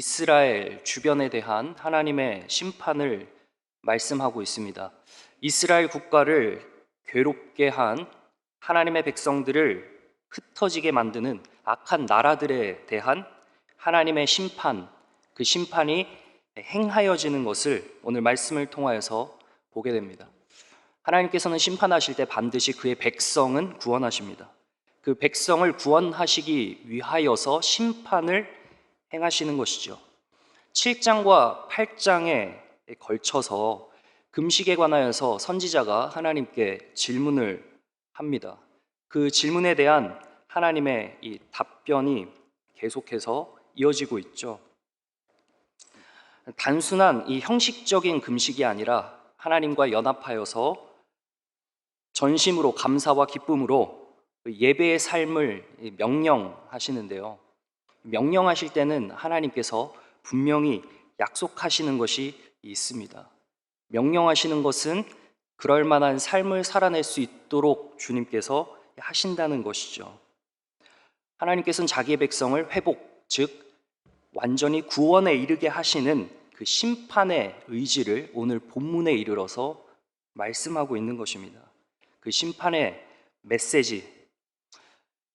이스라엘 주변에 대한 하나님의 심판을 말씀하고 있습니다. 이스라엘 국가를 괴롭게 한 하나님의 백성들을 흩어지게 만드는 악한 나라들에 대한 하나님의 심판, 그 심판이 행하여지는 것을 오늘 말씀을 통하여서 보게 됩니다. 하나님께서는 심판하실 때 반드시 그의 백성은 구원하십니다. 그 백성을 구원하시기 위하여서 심판을 행하시는 것이죠. 7장과 8장에 걸쳐서 금식에 관하여서 선지자가 하나님께 질문을 합니다. 그 질문에 대한 하나님의 이 답변이 계속해서 이어지고 있죠. 단순한 이 형식적인 금식이 아니라 하나님과 연합하여서 전심으로 감사와 기쁨으로 예배의 삶을 명령하시는데요. 명령하실 때는 하나님께서 분명히 약속하시는 것이 있습니다. 명령하시는 것은 그럴 만한 삶을 살아낼 수 있도록 주님께서 하신다는 것이죠. 하나님께서는 자기의 백성을 회복, 즉 완전히 구원에 이르게 하시는 그 심판의 의지를 오늘 본문에 이르러서 말씀하고 있는 것입니다. 그 심판의 메시지,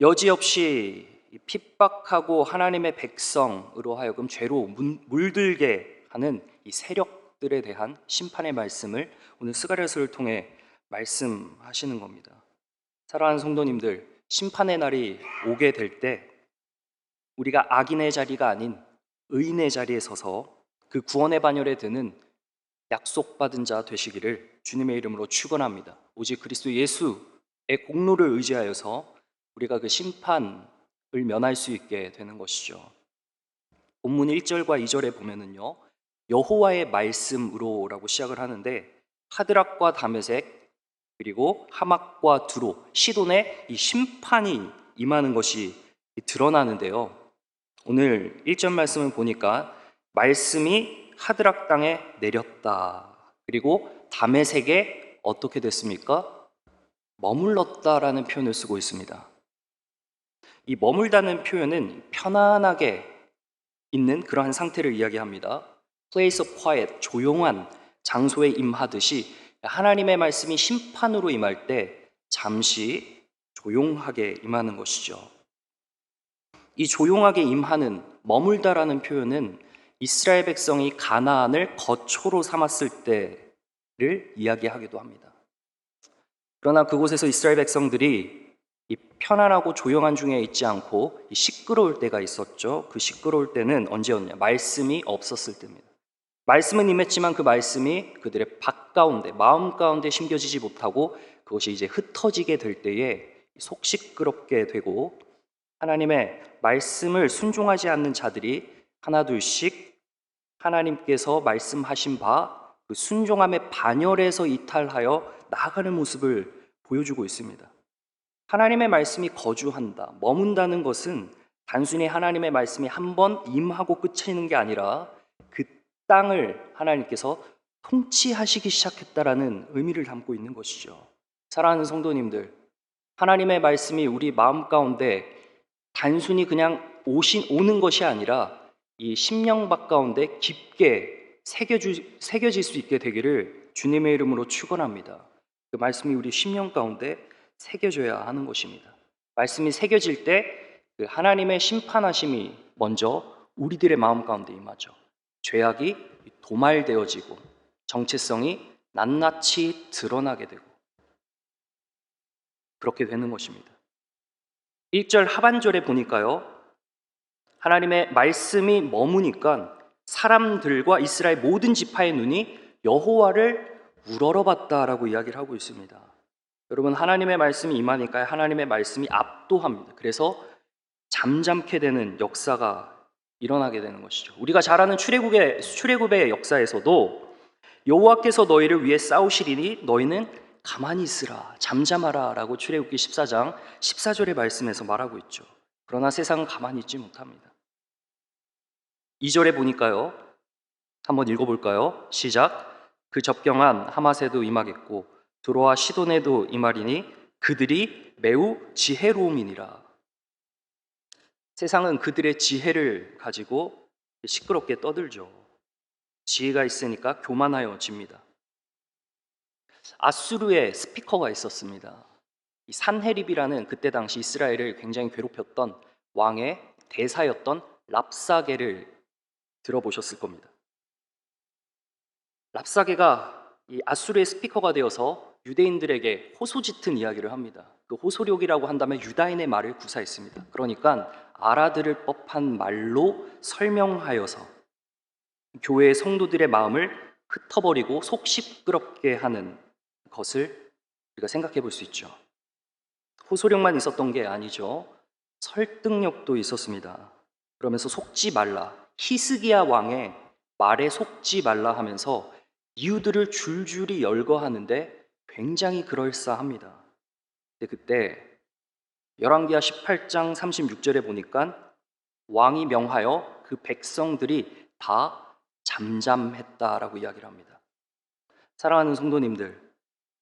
여지없이 핍박하고 하나님의 백성으로 하여금 죄로 물들게 하는 이 세력들에 대한 심판의 말씀을 오늘 스가랴서를 통해 말씀하시는 겁니다. 사랑하는 성도님들, 심판의 날이 오게 될 때 우리가 악인의 자리가 아닌 의인의 자리에 서서 그 구원의 반열에 드는 약속받은 자 되시기를 주님의 이름으로 축원합니다. 오직 그리스도 예수의 공로를 의지하여서 우리가 그 심판을 면할 수 있게 되는 것이죠. 본문 1절과 2절에 보면은요, 여호와의 말씀으로라고 시작을 하는데 하드락과 다메섹 그리고 하막과 두로, 시돈의 이 심판이 임하는 것이 드러나는데요. 오늘 1절 말씀을 보니까 말씀이 하드락 땅에 내렸다. 그리고 다메섹에 어떻게 됐습니까? 머물렀다라는 표현을 쓰고 있습니다. 이 머물다는 표현은 편안하게 있는 그러한 상태를 이야기합니다. Place of quiet, 조용한 장소에 임하듯이 하나님의 말씀이 심판으로 임할 때 잠시 조용하게 임하는 것이죠. 이 조용하게 임하는, 머물다라는 표현은 이스라엘 백성이 가나안을 거초로 삼았을 때를 이야기하기도 합니다. 그러나 그곳에서 이스라엘 백성들이 이 편안하고 조용한 중에 있지 않고 시끄러울 때가 있었죠. 그 시끄러울 때는 언제였냐? 말씀이 없었을 때입니다. 말씀은 임했지만 그 말씀이 그들의 밭 가운데, 마음 가운데 심겨지지 못하고 그것이 이제 흩어지게 될 때에 속 시끄럽게 되고 하나님의 말씀을 순종하지 않는 자들이 하나둘씩 하나님께서 말씀하신 바 그 순종함의 반열에서 이탈하여 나아가는 모습을 보여주고 있습니다. 하나님의 말씀이 거주한다, 머문다는 것은 단순히 하나님의 말씀이 한번 임하고 끝이는 게 아니라 그 땅을 하나님께서 통치하시기 시작했다라는 의미를 담고 있는 것이죠. 사랑하는 성도님들, 하나님의 말씀이 우리 마음 가운데 단순히 그냥 오는 것이 아니라 이 심령밭 가운데 깊게 새겨질 수 있게 되기를 주님의 이름으로 축원합니다. 그 말씀이 우리 심령 가운데 새겨져야 하는 것입니다. 말씀이 새겨질 때 그 하나님의 심판하심이 먼저 우리들의 마음 가운데 임하죠. 죄악이 도말되어지고 정체성이 낱낱이 드러나게 되고 그렇게 되는 것입니다. 1절 하반절에 보니까요, 하나님의 말씀이 머무니까 사람들과 이스라엘 모든 지파의 눈이 여호와를 우러러봤다라고 이야기를 하고 있습니다. 여러분, 하나님의 말씀이 임하니까 하나님의 말씀이 압도합니다. 그래서 잠잠케 되는 역사가 일어나게 되는 것이죠. 우리가 잘 아는 출애굽의 역사에서도 여호와께서 너희를 위해 싸우시리니 너희는 가만히 있으라, 잠잠하라 라고 출애굽기 14장 14절의 말씀에서 말하고 있죠. 그러나 세상은 가만히 있지 못합니다. 2절에 보니까요, 한번 읽어볼까요? 시작. 그 접경한 하맛에도 임하겠고 두로와 시돈에도 임하리니 그들이 매우 지혜로움이니라. 세상은 그들의 지혜를 가지고 시끄럽게 떠들죠. 지혜가 있으니까 교만하여집니다. 아수르에 스피커가 있었습니다. 이 산헤립이라는 그때 당시 이스라엘을 굉장히 괴롭혔던 왕의 대사였던 랍사게를 들어보셨을 겁니다. 랍사게가 이 아수르의 스피커가 되어서 유대인들에게 호소짙은 이야기를 합니다. 그 호소력이라고 한다면 유다인의 말을 구사했습니다. 그러니까 알아들을 법한 말로 설명하여서 교회의 성도들의 마음을 흩어버리고 속 시끄럽게 하는 것을 우리가 생각해 볼 수 있죠. 호소력만 있었던 게 아니죠. 설득력도 있었습니다. 그러면서 속지 말라, 히스기야 왕의 말에 속지 말라 하면서 이유들을 줄줄이 열거하는데 굉장히 그럴싸합니다. 근데 그때 열왕기하 18장 36절에 보니까 왕이 명하여 그 백성들이 다 잠잠했다라고 이야기를 합니다. 사랑하는 성도님들,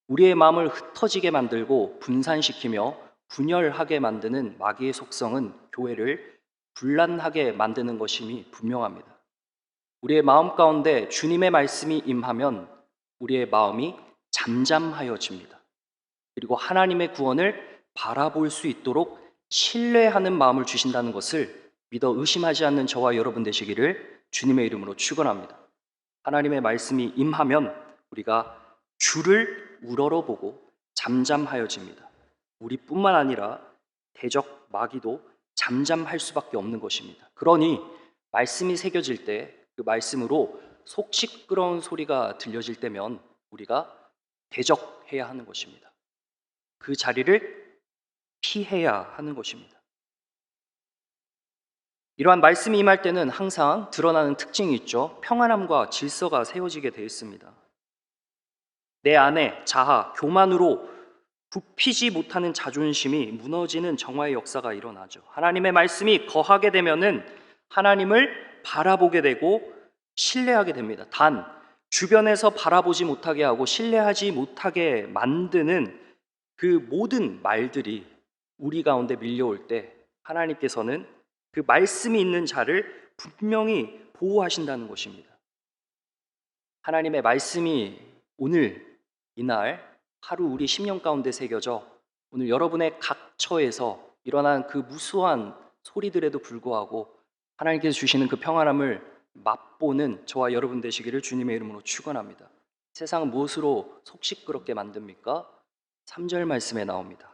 우리의 마음을 흩어지게 만들고 분산시키며 분열하게 만드는 마귀의 속성은 교회를 분란하게 만드는 것임이 분명합니다. 우리의 마음 가운데 주님의 말씀이 임하면 우리의 마음이 잠잠하여집니다. 그리고 하나님의 구원을 바라볼 수 있도록 신뢰하는 마음을 주신다는 것을 믿어 의심하지 않는 저와 여러분 되시기를 주님의 이름으로 축원합니다. 하나님의 말씀이 임하면 우리가 주를 우러러보고 잠잠하여집니다. 우리뿐만 아니라 대적 마귀도 잠잠할 수밖에 없는 것입니다. 그러니 말씀이 새겨질 때 그 말씀으로 속 시끄러운 소리가 들려질 때면 우리가 대적해야 하는 것입니다. 그 자리를 피해야 하는 것입니다. 이러한 말씀이 임할 때는 항상 드러나는 특징이 있죠. 평안함과 질서가 세워지게 되어 있습니다. 내 안에 자아, 교만으로 굽히지 못하는 자존심이 무너지는 정화의 역사가 일어나죠. 하나님의 말씀이 거하게 되면은 하나님을 바라보게 되고 신뢰하게 됩니다. 단 주변에서 바라보지 못하게 하고 신뢰하지 못하게 만드는 그 모든 말들이 우리 가운데 밀려올 때 하나님께서는 그 말씀이 있는 자를 분명히 보호하신다는 것입니다. 하나님의 말씀이 오늘 이날 하루 우리 심령 가운데 새겨져 오늘 여러분의 각처에서 일어난 그 무수한 소리들에도 불구하고 하나님께서 주시는 그 평안함을 맛보는 저와 여러분 되시기를 주님의 이름으로 축원합니다. 세상은 무엇으로 속 시끄럽게 만듭니까? 3절 말씀에 나옵니다.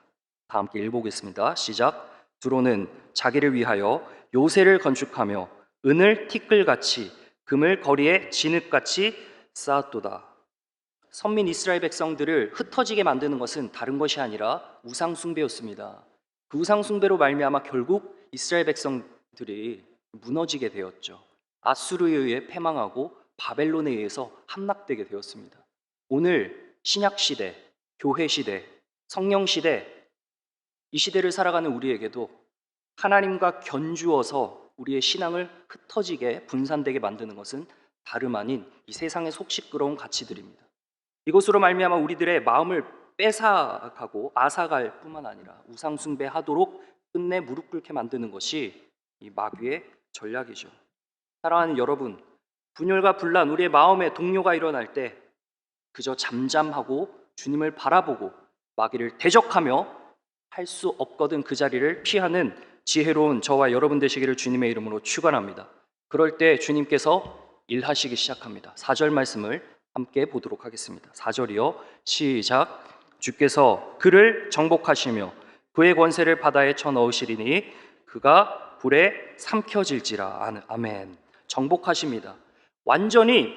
다 함께 읽어보겠습니다. 시작. 두로는 자기를 위하여 요새를 건축하며 은을 티끌같이 금을 거리에 진흙같이 쌓았도다. 선민 이스라엘 백성들을 흩어지게 만드는 것은 다른 것이 아니라 우상 숭배였습니다. 그 우상 숭배로 말미암아 결국 이스라엘 백성들이 무너지게 되었죠. 아수르에 의해 패망하고 바벨론에 의해서 함락되게 되었습니다. 오늘 신약 시대, 교회 시대, 성령 시대, 이 시대를 살아가는 우리에게도 하나님과 견주어서 우리의 신앙을 흩어지게 분산되게 만드는 것은 다름 아닌 이 세상의 속 시끄러운 가치들입니다. 이것으로 말미암아 우리들의 마음을 뺏어가고 앗아갈 뿐만 아니라 우상 숭배하도록 끝내 무릎 꿇게 만드는 것이 이 마귀의 전략이죠. 사랑하는 여러분, 분열과 분란, 우리의 마음에 동요가 일어날 때 그저 잠잠하고 주님을 바라보고 마귀를 대적하며 할 수 없거든 그 자리를 피하는 지혜로운 저와 여러분 되시기를 주님의 이름으로 축원합니다. 그럴 때 주님께서 일하시기 시작합니다. 4절 말씀을 함께 보도록 하겠습니다. 4절이요. 시작. 주께서 그를 정복하시며 그의 권세를 바다에 쳐넣으시리니 그가 불에 삼켜질지라. 아멘. 정복하십니다. 완전히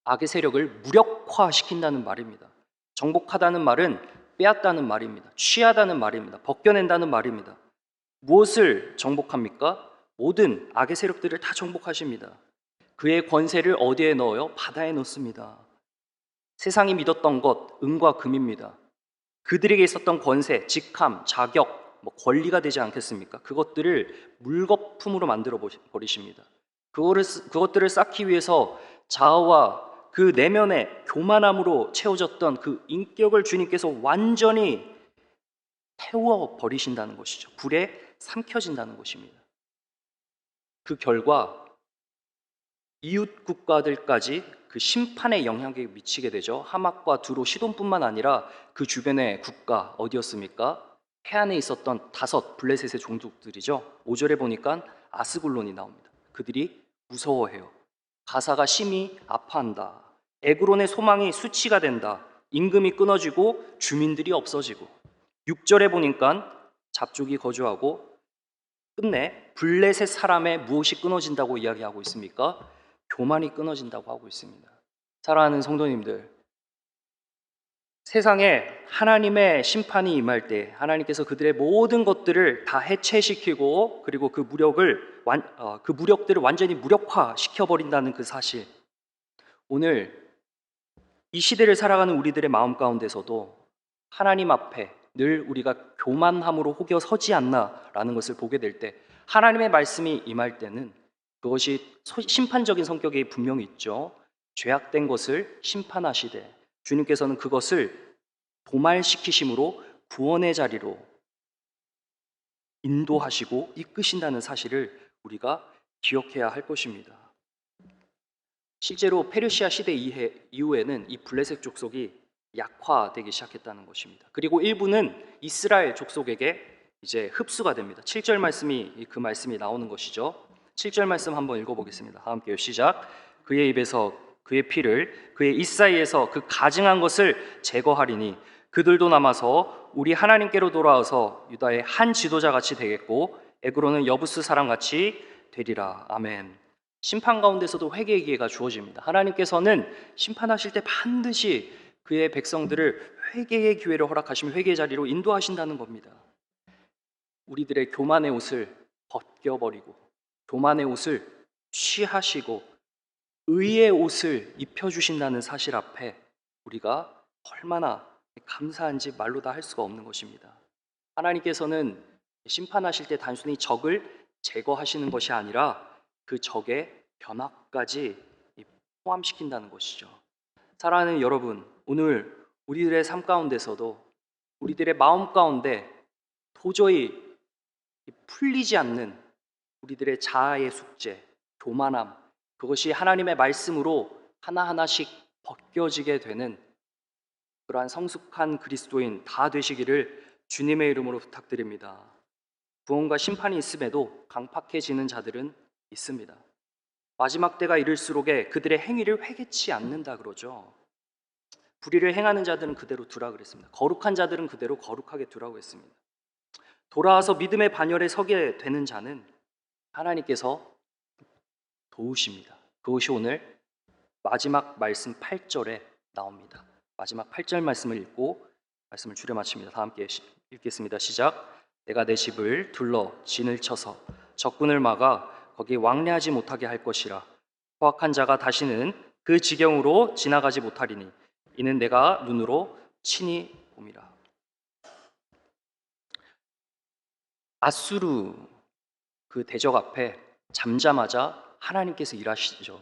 악의 세력을 무력화시킨다는 말입니다. 정복하다는 말은 빼앗다는 말입니다. 취하다는 말입니다. 벗겨낸다는 말입니다. 무엇을 정복합니까? 모든 악의 세력들을 다 정복하십니다. 그의 권세를 어디에 넣어요? 바다에 넣습니다. 세상이 믿었던 것, 은과 금입니다. 그들에게 있었던 권세, 직함, 자격, 권리가 되지 않겠습니까? 그것들을 물거품으로 만들어 버리십니다. 그것들을 쌓기 위해서 자아와 그 내면의 교만함으로 채워졌던 그 인격을 주님께서 완전히 태워 버리신다는 것이죠. 불에 삼켜진다는 것입니다. 그 결과 이웃 국가들까지 그 심판의 영향력이 미치게 되죠. 하막과 두로 시돈뿐만 아니라 그 주변의 국가 어디였습니까? 해안에 있었던 5 블레셋의 종족들이죠. 5절에 보니까 아스글론이 나옵니다. 그들이 무서워해요. 가사가 심히 아파한다. 에그론의 소망이 수치가 된다. 임금이 끊어지고 주민들이 없어지고. 6절에 보니까 잡족이 거주하고 끝내 블레셋 사람의 무엇이 끊어진다고 이야기하고 있습니까? 교만이 끊어진다고 하고 있습니다. 사랑하는 성도님들, 세상에 하나님의 심판이 임할 때 하나님께서 그들의 모든 것들을 다 해체시키고 그리고 그 무력들을 완전히 무력화시켜 버린다는 그 사실. 오늘 이 시대를 살아가는 우리들의 마음 가운데서도 하나님 앞에 늘 우리가 교만함으로 혹여 서지 않나라는 것을 보게 될 때 하나님의 말씀이 임할 때는 그것이 심판적인 성격이 분명히 있죠. 죄악된 것을 심판하시되 주님께서는 그것을 도말시키심으로 구원의 자리로 인도하시고 이끄신다는 사실을 우리가 기억해야 할 것입니다. 실제로 페르시아 시대 이후에는 이 블레셋 족속이 약화되기 시작했다는 것입니다. 그리고 일부는 이스라엘 족속에게 이제 흡수가 됩니다. 7절 말씀이 그 말씀이 나오는 것이죠. 7절 말씀 한번 읽어보겠습니다. 함께요. 시작. 그의 입에서 그의 피를 그의 입 사이에서 그 가증한 것을 제거하리니 그들도 남아서 우리 하나님께로 돌아와서 유다의 한 지도자같이 되겠고 에그로는 여부스 사람같이 되리라. 아멘. 심판 가운데서도 회개의 기회가 주어집니다. 하나님께서는 심판하실 때 반드시 그의 백성들을 회개의 기회를 허락하시며 회개의 자리로 인도하신다는 겁니다. 우리들의 교만의 옷을 벗겨버리고 교만의 옷을 취하시고 의의 옷을 입혀주신다는 사실 앞에 우리가 얼마나 감사한지 말로 다 할 수가 없는 것입니다. 하나님께서는 심판하실 때 단순히 적을 제거하시는 것이 아니라 그 적의 변화까지 포함시킨다는 것이죠. 사랑하는 여러분, 오늘 우리들의 삶 가운데서도 우리들의 마음 가운데 도저히 풀리지 않는 우리들의 자아의 숙제, 교만함, 그것이 하나님의 말씀으로 하나하나씩 벗겨지게 되는 그러한 성숙한 그리스도인 다 되시기를 주님의 이름으로 부탁드립니다. 구원과 심판이 있음에도 강팍해지는 자들은 있습니다. 마지막 때가 이를수록에 그들의 행위를 회개치 않는다 그러죠. 불의를 행하는 자들은 그대로 두라 그랬습니다. 거룩한 자들은 그대로 거룩하게 두라고 했습니다. 돌아와서 믿음의 반열에 서게 되는 자는 하나님께서 도우십니다. 그것이 오늘 마지막 말씀 8절에 나옵니다. 마지막 8절 말씀을 읽고 말씀을 줄여 마칩니다. 다 함께 읽겠습니다. 시작. 내가 내 집을 둘러 진을 쳐서 적군을 막아 거기 왕래하지 못하게 할 것이라. 포악한 자가 다시는 그 지경으로 지나가지 못하리니 이는 내가 눈으로 친히 봄이라. 아수르 그 대적 앞에 잠자마자 하나님께서 일하시죠.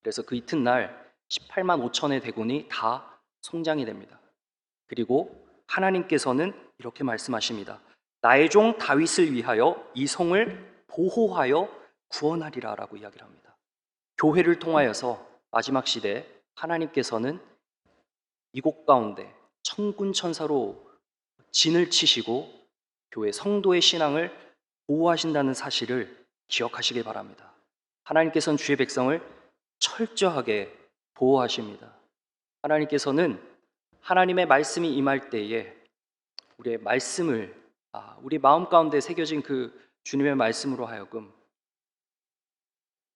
그래서 그 이튿날 18만 5천의 대군이 다 성장이 됩니다. 그리고 하나님께서는 이렇게 말씀하십니다. 나의 종 다윗을 위하여 이 성을 보호하여 구원하리라 라고 이야기를 합니다. 교회를 통하여서 마지막 시대 하나님께서는 이곳 가운데 천군 천사로 진을 치시고 교회 성도의 신앙을 보호하신다는 사실을 기억하시길 바랍니다. 하나님께서는 주의 백성을 철저하게 보호하십니다. 하나님께서는 하나님의 말씀이 임할 때에 우리의 말씀을 우리 마음 가운데 새겨진 그 주님의 말씀으로 하여금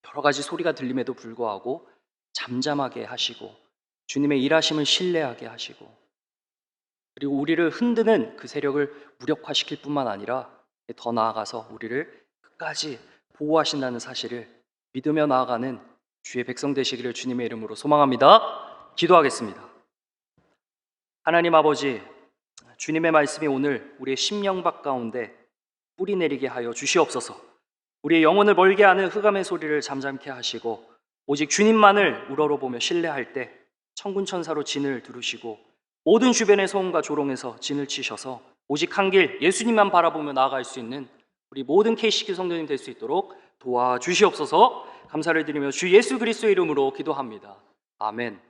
여러 가지 소리가 들림에도 불구하고 잠잠하게 하시고 주님의 일하심을 신뢰하게 하시고 그리고 우리를 흔드는 그 세력을 무력화시킬 뿐만 아니라 더 나아가서 우리를 끝까지 보호하신다는 사실을 믿으며 나아가는 주의 백성 되시기를 주님의 이름으로 소망합니다. 기도하겠습니다. 하나님 아버지, 주님의 말씀이 오늘 우리의 심령박 가운데 뿌리 내리게 하여 주시옵소서. 우리의 영혼을 멀게 하는 흑암의 소리를 잠잠케 하시고 오직 주님만을 우러러보며 신뢰할 때 천군 천사로 진을 두르시고 모든 주변의 소음과 조롱에서 진을 치셔서 오직 한 길 예수님만 바라보며 나아갈 수 있는 우리 모든 KC교 성도님 될 수 있도록 도와주시옵소서. 감사를 드리며 주 예수 그리스도의 이름으로 기도합니다. 아멘.